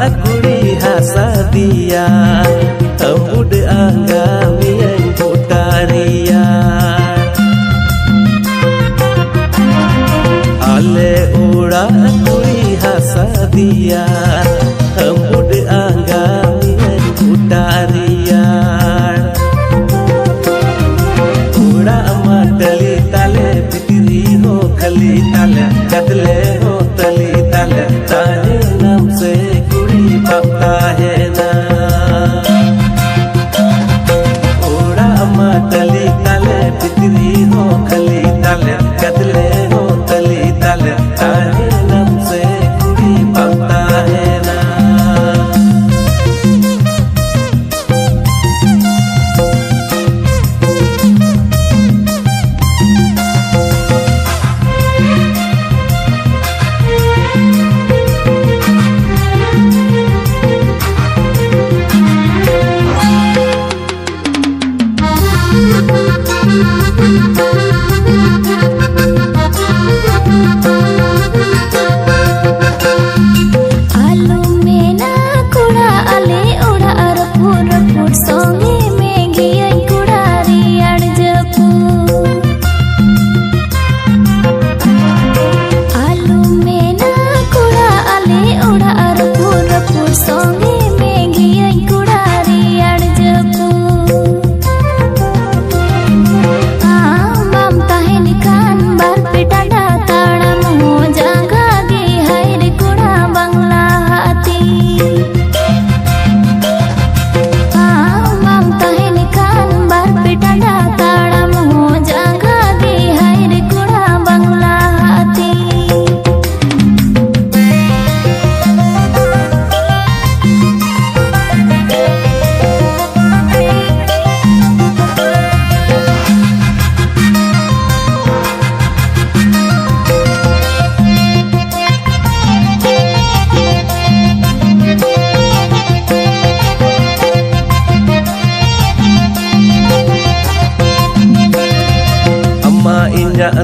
कुड़ी हसा दिया उड़ आंगा मियन पुटारिया आले उड़ा कुड़ी हसा दिया उड़ आंगा मियन पुटारिया उड़ा माटली ताले बिक्री हो खली ताले कतले हो तली ताले ताने नाम से कुड़ी पापा है ना उड़ा माटली ताले बिक्री हो खली ताले कतले हो तली ताले ताने नाम से कुड़ी पापा है ना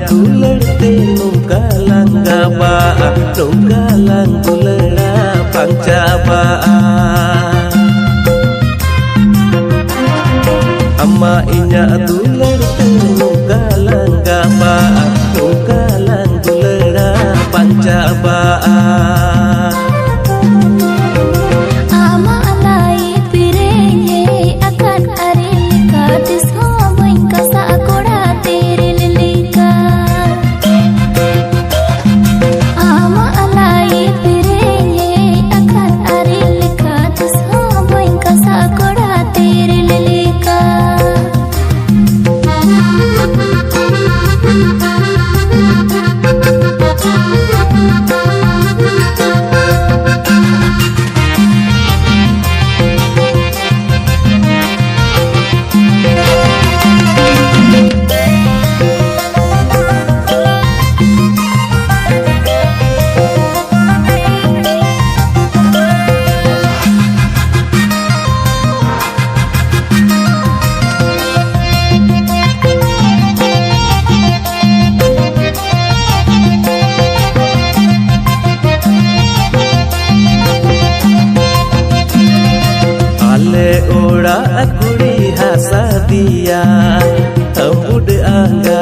दुलड़ते नुका लंगा बा नुका लंगुलड़ा पंचा बा अम्मा इन्या दुलड़ते नुका लंगा बा नुका लंगुलड़ा पंचा बा उड़ा कुड़ी हसा दिया उड़ आंगा